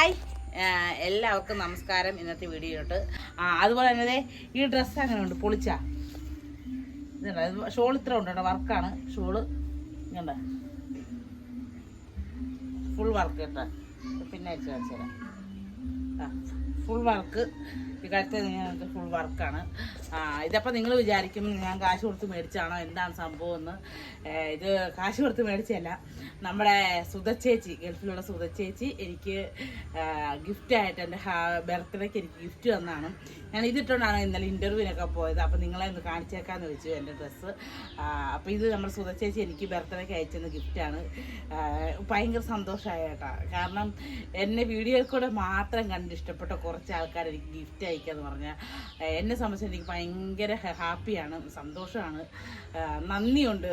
Hi എല്ലാവർക്കും നമസ്കാരം. ഇന്നത്തെ വീഡിയോട്ട് അതുപോലെ തന്നെ ഈ ഡ്രസ്സ് അങ്ങനെ ഉണ്ട് പൊളിച്ചാ ഇതുണ്ട്. ഷോൾ ഇത്ര ഉണ്ട്, വർക്കാണ് ഷോള്. ഇങ്ങണ്ട ഫുൾ വർക്ക് കേട്ടോ. പിന്നെ അയച്ചു കാണിച്ചു തരാം. ഫുൾ വർക്ക് ഈ കാര്യത്തിൽ ഫുൾ വർക്കാണ്. ഇതപ്പോൾ നിങ്ങൾ വിചാരിക്കും ഞാൻ കാശ് കൊടുത്ത് മേടിച്ചാണോ എന്താണ് സംഭവം എന്ന്. ഇത് കാശ് കൊടുത്ത് മേടിച്ചല്ല, നമ്മുടെ സുധച്ചേച്ചി, ഗൾഫിലുള്ള സുധച്ചേച്ചി എനിക്ക് ഗിഫ്റ്റായിട്ട് എൻ്റെ ബർത്ത്ഡേക്ക് എനിക്ക് ഗിഫ്റ്റ് തന്നാണ്. ഞാൻ ഇതിട്ടുകൊണ്ടാണ് ഇന്നലെ ഇൻ്റർവ്യൂവിനൊക്കെ പോയത്. അപ്പോൾ നിങ്ങളെ ഒന്ന് കാണിച്ചേക്കാന്ന് വെച്ചു എൻ്റെ ഡ്രസ്സ്. അപ്പോൾ ഇത് നമ്മുടെ സുധച്ചേച്ചി എനിക്ക് ബർത്ത്ഡേക്ക് അയച്ചെന്ന ഗിഫ്റ്റാണ്. ഭയങ്കര സന്തോഷമായ കേട്ടോ. കാരണം എന്നെ വീഡിയോയിൽ കൂടെ മാത്രം കണ്ട് ഇഷ്ടപ്പെട്ട കുറച്ച് ആൾക്കാർ എനിക്ക് ഗിഫ്റ്റ് അയക്കാന്ന് പറഞ്ഞാൽ എന്നെ സംബന്ധിച്ച് എനിക്ക് ഭയങ്കര ഹാപ്പിയാണ്, സന്തോഷമാണ്, നന്ദിയുണ്ട്.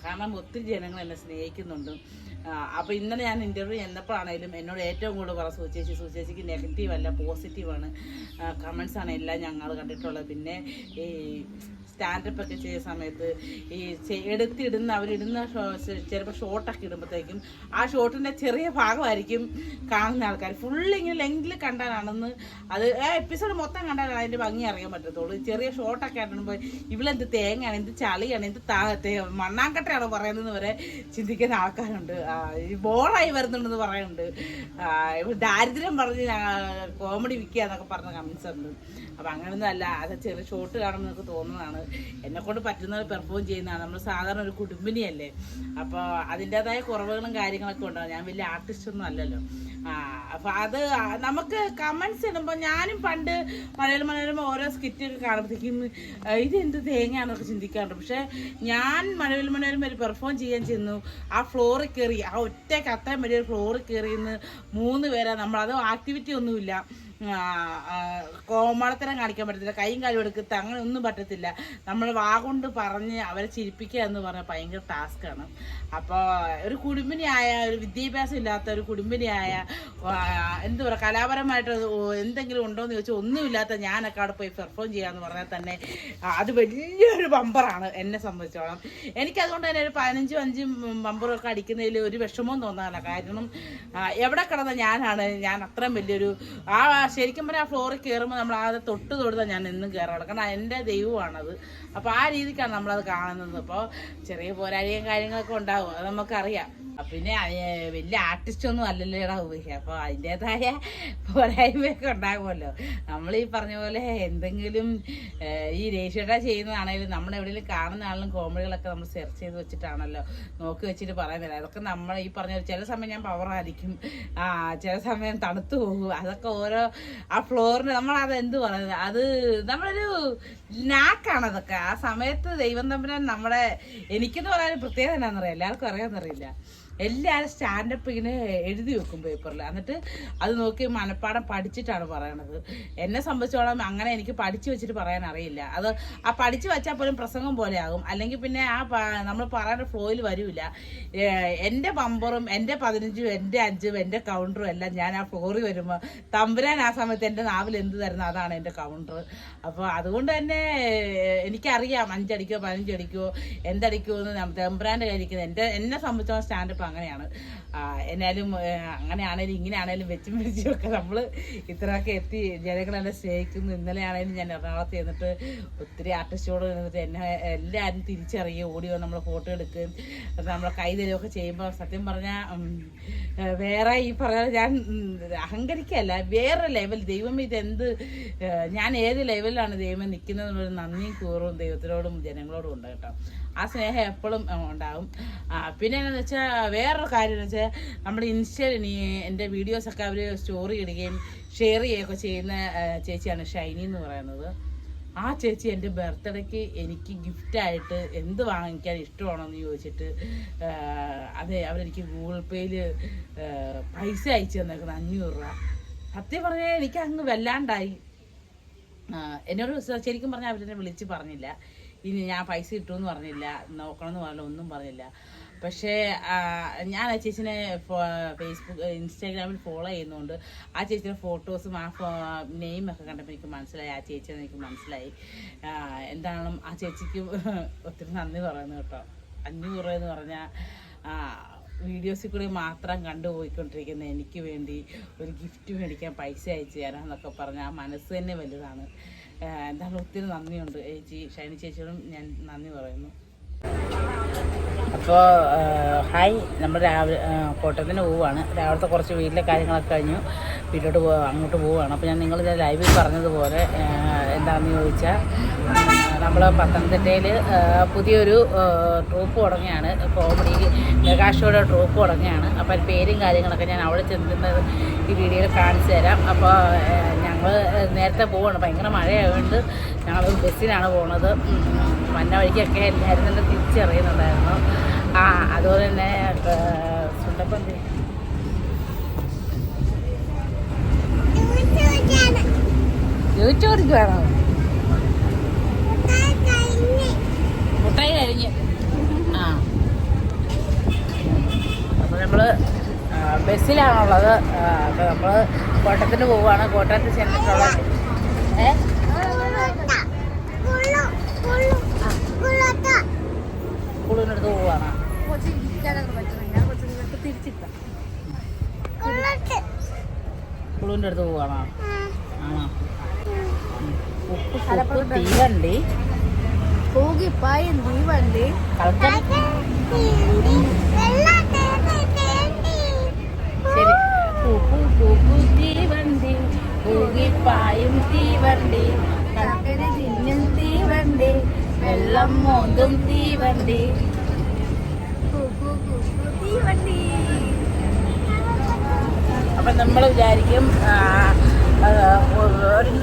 കാരണം ഒത്തിരി ജനങ്ങൾ എന്നെ സ്നേഹിക്കുന്നുണ്ട്. അപ്പോൾ ഇന്നലെ ഞാൻ ഇൻ്റർവ്യൂ ചെന്നപ്പോഴാണേലും എന്നോട് ഏറ്റവും കൂടുതൽ പറ സൂചേച്ചിക്ക് നെഗറ്റീവ് അല്ല പോസിറ്റീവാണ് കമൻസാണ് എല്ലാം ഞങ്ങൾ കണ്ടിട്ടുള്ളത്. പിന്നെ ഈ സ്റ്റാൻഡപ്പ് ഒക്കെ ചെയ്യുന്ന സമയത്ത് ഈ എടുത്തിടുന്ന അവരിടുന്ന ചിലപ്പോൾ ഷോട്ടൊക്കെ ഇടുമ്പോഴത്തേക്കും ആ ഷോട്ടിൻ്റെ ചെറിയ ഭാഗമായിരിക്കും കാണുന്ന ആൾക്കാർ. ഫുള്ളിങ്ങനെ ലെങ്കിൽ കണ്ടാലാണെന്ന് അത് എപ്പിസോഡ് മൊത്തം കണ്ടാലാണ് അതിൻ്റെ ഭംഗി അറിയാൻ പറ്റത്തുള്ളൂ. ചെറിയ ഷോട്ടൊക്കെ ഇടുമ്പോൾ ഇവളെന്ത് തേങ്ങയാണ്, എന്ത് ചളിയാണ്, എന്ത് മണ്ണാങ്കട്ടയാണോ പറയുന്നതെന്ന് വരെ ചിന്തിക്കുന്ന ആൾക്കാരുണ്ട്. ബോറായി വരുന്നുണ്ടെന്ന് പറയുന്നുണ്ട്. ദാരിദ്ര്യം പറഞ്ഞ് കോമഡി വിൽക്കുക എന്നൊക്കെ പറഞ്ഞ കമൻസ് ഉണ്ട്. അപ്പം അങ്ങനെയൊന്നും അല്ല, അത് ചെറിയ ഷോട്ട് കാണുമ്പോൾ നമുക്ക് തോന്നുന്നതാണ്. എന്നെക്കൊണ്ട് പറ്റുന്നത് പെർഫോം ചെയ്യുന്നതാണ്. നമ്മൾ സാധാരണ ഒരു കുടുംബിനിയല്ലേ, അപ്പോൾ അതിൻ്റേതായ കുറവുകളും കാര്യങ്ങളൊക്കെ ഉണ്ടാവും. ഞാൻ വലിയ ആർട്ടിസ്റ്റൊന്നും അല്ലല്ലോ. അപ്പോൾ അത് നമുക്ക് കമൻസ് ഇടുമ്പോൾ ഞാനും പണ്ട് മനോരമ ഓരോ സ്കിറ്റൊക്കെ കാണുമ്പോഴത്തേക്കും ഇതെന്ത് തേങ്ങയാണെന്നൊക്കെ ചിന്തിക്കാറുണ്ട്. പക്ഷേ ഞാൻ മനോരമ ഒരു പെർഫോം ചെയ്യാൻ ചെന്നു. ആ ഫ്ലോറിൽ കയറി, ആ ഒറ്റയ്ക്ക് അത്രയും വലിയൊരു ഫ്ലോറിൽ കയറിയെന്ന് 3 പേരാ. നമ്മളത് ആക്ടിവിറ്റി ഒന്നുമില്ല, കോമാളത്തരം കാണിക്കാൻ പറ്റത്തില്ല, കൈയും കാലും എടുക്കത്ത്, അങ്ങനെ ഒന്നും പറ്റത്തില്ല. നമ്മൾ വാഗൊണ്ട് പറഞ്ഞ് അവരെ ചിരിപ്പിക്കുക എന്ന് പറഞ്ഞാൽ ഭയങ്കര ടാസ്ക്കാണ്. അപ്പോൾ ഒരു കുടുംബിനിയായ, ഒരു വിദ്യാഭ്യാസം ഇല്ലാത്ത ഒരു കുടുംബിനിയായ, എന്താ പറയുക, കലാപരമായിട്ട് എന്തെങ്കിലും ഉണ്ടോയെന്ന് ചോദിച്ചാൽ ഒന്നുമില്ലാത്ത ഞാനൊക്കെ അവിടെ പോയി പെർഫോം ചെയ്യാമെന്ന് പറഞ്ഞാൽ തന്നെ അത് വലിയൊരു ബമ്പറാണ് എന്നെ സംബന്ധിച്ചോളം. എനിക്കതുകൊണ്ട് തന്നെ ഒരു 15 ബമ്പറൊക്കെ അടിക്കുന്നതിൽ ഒരു വിഷമവും തോന്നാറില്ല. കാരണം എവിടെ കിടന്ന ഞാൻ അത്രയും വലിയൊരു ശരിക്കും പറഞ്ഞാൽ ആ ഫ്ലോറിൽ കയറുമ്പോൾ നമ്മൾ അത് തൊടുത്താൽ ഞാൻ എന്നും കയറാറ്. കാരണം എൻ്റെ ദൈവമാണത്. അപ്പോൾ ആ രീതിക്കാണ് നമ്മളത് കാണുന്നത്. അപ്പോൾ ചെറിയ പോരാളിയും കാര്യങ്ങളൊക്കെ ഉണ്ടാവും, അത് നമുക്കറിയാം. പിന്നെ വലിയ ആർട്ടിസ്റ്റൊന്നും അല്ലല്ലേടാ ഉപയോഗിക്കുക. അപ്പോൾ അതിൻ്റേതായ പോരായ്മയൊക്കെ ഉണ്ടാകുമല്ലോ. നമ്മൾ ഈ പറഞ്ഞ പോലെ എന്തെങ്കിലും ഈ രേഷ്യേട്ടാ ചെയ്യുന്നതാണെങ്കിലും നമ്മൾ എവിടെയെങ്കിലും കാണുന്ന ആളിലും കോമഡികളൊക്കെ നമ്മൾ സെർച്ച് ചെയ്ത് വെച്ചിട്ടാണല്ലോ നോക്കി വെച്ചിട്ട് പറയുന്നില്ല. അതൊക്കെ നമ്മൾ ഈ പറഞ്ഞ ചില സമയം ഞാൻ പവറായിരിക്കും, ചില സമയം തണുത്തു പോകും. അതൊക്കെ ഓരോ ആ ഫ്ലോറിന് നമ്മളത് എന്ത് പറയുന്നത്, അത് നമ്മളൊരു നാക്കാണ് അതൊക്കെ. ആ സമയത്ത് ദൈവം തമ്പുരാൻ നമ്മുടെ എനിക്കെന്ന് പറയാൻ പ്രത്യേകത എന്നാണെന്നറിയാം, എല്ലാവർക്കും അറിയാമെന്നറിയില്ല. എല്ലാവരും സ്റ്റാൻഡപ്പ് ഇങ്ങനെ എഴുതി വെക്കും പേപ്പറിൽ, എന്നിട്ട് അത് നോക്കി മനപ്പാടം പഠിച്ചിട്ടാണ് പറയണത്. എന്നെ സംബന്ധിച്ചോളം അങ്ങനെ എനിക്ക് പഠിച്ചു വെച്ചിട്ട് പറയാൻ അറിയില്ല. അത് ആ പഠിച്ചു വെച്ചാൽ പോലും പ്രസംഗം പോലെ ആകും, അല്ലെങ്കിൽ പിന്നെ ആ നമ്മൾ പറയുന്ന ഫ്ലോയിൽ വരില്ല. എൻ്റെ ബമ്പറും എൻ്റെ 15 എൻ്റെ 5 എൻ്റെ കൗണ്ടറും എല്ലാം ഞാൻ ആ ഫ്ലോറിൽ വരുമ്പോൾ തമ്പുരാൻ ആ സമയത്ത് എൻ്റെ നാവിൽ എന്ത് തരുന്ന അതാണ് എൻ്റെ കൗണ്ടർ. അപ്പോൾ അതുകൊണ്ട് തന്നെ എനിക്കറിയാം 5 അടിക്കോ 15 അടിക്കോ എന്തടിക്കോ എന്ന് തമ്പുരാൻ്റെ കയ്യിരിക്കുന്നത്. എന്നെ സംബന്ധിച്ചോളം സ്റ്റാൻഡപ്പ് അങ്ങനെയാണ്. എന്നാലും അങ്ങനെയാണേലും ഇങ്ങനെയാണേലും വെച്ചും ഒക്കെ നമ്മൾ ഇത്രയൊക്കെ എത്തി ജനങ്ങളെന്നെ സ്നേഹിക്കുന്നു. ഇന്നലെ ആണെങ്കിലും ഞാൻ എറണാകുളത്ത് ചെന്നിട്ട് ഒത്തിരി ആർട്ടിസ്റ്റോട് നിന്നിട്ട് എന്നെ എല്ലാവരും തിരിച്ചറിയുകയും ഓടി വന്ന് നമ്മൾ ഫോട്ടോ എടുക്കുകയും നമ്മളെ കൈ തരുകയൊക്കെ ചെയ്യുമ്പോൾ സത്യം പറഞ്ഞാൽ വേറെ ഈ പറഞ്ഞ ഞാൻ അഹങ്കരിക്കല്ല, വേറെ ലെവൽ. ദൈവം ഇതെന്ത്, ഞാൻ ഏത് ലെവലിലാണ് ദൈവം നിൽക്കുന്നതെന്നൊരു നന്ദിയും കൂറും ദൈവത്തിനോടും ജനങ്ങളോടും ഉണ്ട് കേട്ടോ. ആ സ്നേഹം എപ്പോഴും ഉണ്ടാവും. പിന്നെ എന്താണെന്ന് വെച്ചാൽ വേറൊരു കാര്യം എന്ന് വെച്ചാൽ നമ്മുടെ ഇൻസ്റ്റയിൽ എൻ്റെ വീഡിയോസൊക്കെ അവർ സ്റ്റോറി ഇടുകയും ഷെയർ ചെയ്യുകയൊക്കെ ചെയ്യുന്ന ചേച്ചിയാണ് ഷൈനി എന്ന് പറയുന്നത്. ആ ചേച്ചി എൻ്റെ ബർത്ത്ഡേക്ക് എനിക്ക് ഗിഫ്റ്റായിട്ട് എന്ത് വാങ്ങിക്കാൻ ഇഷ്ടമാണോ എന്ന് ചോദിച്ചിട്ട് അതെ അവരെനിക്ക് ഗൂഗിൾ പേയിൽ പൈസ അയച്ചു തന്നേക്കുന്നത് 500 രൂപ. സത്യം പറഞ്ഞാൽ എനിക്ക് അങ്ങ് വല്ലാണ്ടായി. എന്നോട് ശരിക്കും പറഞ്ഞാൽ അവരെന്നെ വിളിച്ച് പറഞ്ഞില്ല, ഇനി ഞാൻ പൈസ കിട്ടുമെന്ന് പറഞ്ഞില്ല, നോക്കണമെന്ന് പറഞ്ഞില്ല, ഒന്നും പറഞ്ഞില്ല. പക്ഷേ ഞാൻ ആ ചേച്ചിനെ ഫേസ്ബുക്ക് ഇൻസ്റ്റാഗ്രാമിൽ ഫോളോ ചെയ്യുന്നതുകൊണ്ട് ആ ചേച്ചിയുടെ ഫോട്ടോസും ആ നെയിമൊക്കെ കണ്ടപ്പോൾ എനിക്ക് മനസ്സിലായി ആ ചേച്ചിയെന്ന് എനിക്ക് മനസ്സിലായി. എന്താണെങ്കിലും ആ ചേച്ചിക്ക് ഒത്തിരി നന്ദി പറയുന്നു കേട്ടോ. 500 രൂപ എന്ന് പറഞ്ഞാൽ വീഡിയോസിൽ കൂടി മാത്രം കണ്ടുപോയിക്കൊണ്ടിരിക്കുന്ന എനിക്ക് വേണ്ടി ഒരു ഗിഫ്റ്റ് മേടിക്കാൻ പൈസ അയച്ചു തരാമെന്നൊക്കെ പറഞ്ഞാൽ ആ മനസ്സ് തന്നെ വലുതാണ്. എന്തായാലും ഒത്തിരി നന്ദിയുണ്ട് ചേച്ചി, ഷൈനി ചേച്ചിയോടും ഞാൻ നന്ദി പറയുന്നു. അപ്പോൾ ഹായ്, നമ്മൾ രാവിലെ കോട്ടയത്തിന് പോവുകയാണ്. രാവിലത്തെ കുറച്ച് വീട്ടിലെ കാര്യങ്ങളൊക്കെ കഴിഞ്ഞു വീട്ടിലോട്ട് അങ്ങോട്ട് പോവുകയാണ്. അപ്പോൾ ഞാൻ നിങ്ങൾ ലൈവിൽ പറഞ്ഞതുപോലെ എന്താണെന്ന് ചോദിച്ചാൽ നമ്മൾ പത്തനംതിട്ടയിൽ പുതിയൊരു ട്രൂപ്പ് തുടങ്ങിയാണ്, കോമഡി മെഗാഷോയുടെ ട്രൂപ്പ് തുടങ്ങിയാണ്. അപ്പോൾ അതിൻ്റെ പേരും കാര്യങ്ങളൊക്കെ ഞാൻ അവിടെ ചെന്നിരുന്നത് ഈ വീഡിയോയിൽ കാണിച്ചു തരാം. അപ്പോൾ ഞങ്ങൾ നേരത്തെ പോവുകയാണ്, ഭയങ്കര മഴയായതുകൊണ്ട് ഞങ്ങൾ ബസ്സിനാണ് പോകുന്നത്. വന്ന വഴിക്കൊക്കെ എല്ലാവരും തന്നെ തിരിച്ചറിയുന്നുണ്ടായിരുന്നു. അതുപോലെ തന്നെ സുണ്ടപ്പം ചോദിക്കുവാണോ? മുട്ടായി കഴിഞ്ഞ് അപ്പോൾ നമ്മൾ ബസ്സിലാണുള്ളത്. അപ്പോൾ നമ്മൾ കോട്ടയത്തിന് പോവുകയാണ്. കോട്ടയത്ത് ചെന്നിട്ടുള്ള സ്കൂളിനടുത്ത് പോവുകയാണ്. സ്കൂളിൻ്റെ അടുത്ത് പോവുകയാണോ? ആണോ? തീവണ്ടി തീവണ്ടി ശരി. തീവണ്ടി പൂകിപ്പായും തീവണ്ടി കക്കര തിന്നും തീവണ്ടി വെള്ളം മോന്തും തീവണ്ടി തീവണ്ടി. അപ്പം നമ്മൾ വിചാരിക്കും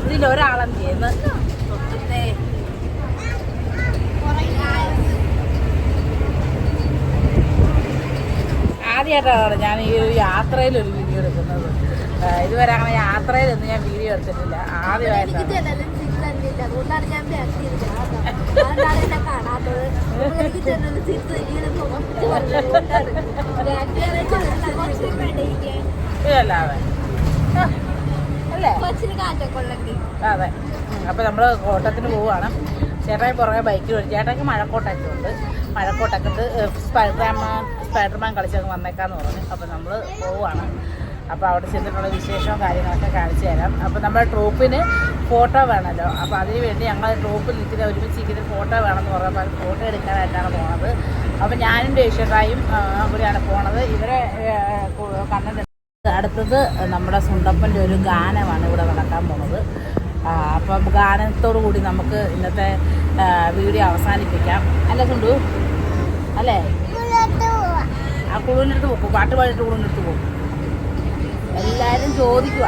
ഇതിലൊരാളെന്ത് ചെയ്യുന്നു. ആദ്യമായിട്ടാണ് ഞാൻ ഈ ഒരു യാത്രയിലൊരു വീഡിയോ എടുക്കുന്നത്. ഇതുവരെ അങ്ങനെ യാത്രയിലൊന്നും ഞാൻ വീഡിയോ എടുത്തിട്ടില്ല, ആദ്യമായിട്ടാണ്. അതെ. അപ്പൊ നമ്മള് കോട്ടയത്തിന് പോവുകയാണ്. ചേട്ടായി പുറകെ ബൈക്കിൽ വരും. ചേട്ടായിക്ക് മഴക്കോട്ടൊക്കെ ഉണ്ട്. മഴക്കോട്ടൊക്കെ സ്പൈഡർമാൻ കളിച്ചൊക്കെ വന്നേക്കാന്ന് പറഞ്ഞു. അപ്പൊ നമ്മൾ പോവുകയാണ്. അപ്പോൾ അവിടെ ചെന്നിട്ടുള്ള വിശേഷവും കാര്യങ്ങളൊക്കെ കാണിച്ചു തരാം. അപ്പോൾ നമ്മുടെ ട്രൂപ്പിന് ഫോട്ടോ വേണമല്ലോ. അപ്പോൾ അതിന് വേണ്ടി ഞങ്ങൾ ട്രൂപ്പിൽ നിൽക്കുന്ന ഒരുമിച്ചിരിക്കുന്ന ഫോട്ടോ വേണമെന്ന് പറഞ്ഞപ്പോൾ അത് ഫോട്ടോ എടുക്കാനായിട്ടാണ് പോണത്. അപ്പോൾ ഞാനും ദേശീയതായും കൂടിയാണ് പോണത്. ഇവരെ കണ്ണൻ. അടുത്തത് നമ്മുടെ സുണ്ടപ്പൻ്റെ ഒരു ഗാനമാണ് ഇവിടെ നടക്കാൻ പോണത്. അപ്പം ഗാനത്തോടു കൂടി നമുക്ക് ഇന്നത്തെ വീഡിയോ അവസാനിപ്പിക്കാം. അല്ലേ സുണ്ടു? അല്ലേ? ആ കുളുവിൻ്റെ അടുത്ത് പോകും, പാട്ട് പാടിയിട്ട് കുളുവിൻ്റെ അടുത്ത് പോകും. എല്ലാവരും ചോദിക്കുക.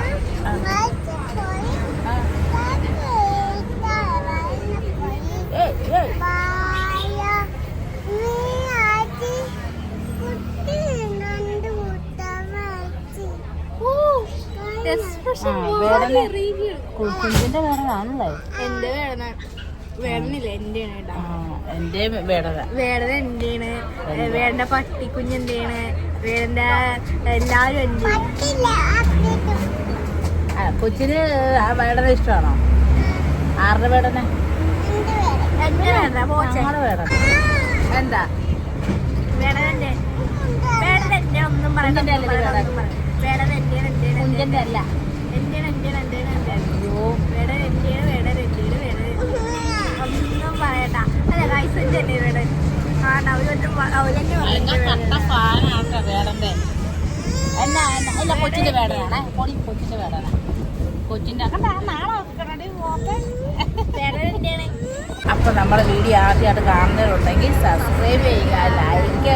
കുഞ്ചിന്റെ വേടനാണല്ലേ? എന്റെ വേടനില്ല, എന്റെ വേടന എന്റെയാണ്. വേടന്റെ പട്ടിക്കുഞ്ഞ് എന്തെയാണ്? വേടന്റെ എല്ലാരും എന്റെ. കൊച്ചിന് വേടന ഇഷ്ടമാണോ? ആരുടെ വേടന? എന്റെ വേടന. ഞങ്ങളുടെ വേടന എന്താ? വേടനെ വേടനെ ഒന്നും പറയണ്ട. വേടന കുഞ്ചന്റെ അല്ല. ഒന്നും പറയണ്ട. അല്ല റൈസിന്റെ വേടൻ. വേടന്റെ എന്നാ ഇല്ല, കൊച്ചിന്റെ വേടനാണ്. കൊച്ചിന്റെ വേടന. കൊച്ചിന്റെ അപ്പൊ നമ്മുടെ വീഡിയോ ആദ്യമായിട്ട് കാണുന്നവരുണ്ടെങ്കിൽ സബ്സ്ക്രൈബ് ചെയ്യുക, ലൈക്ക്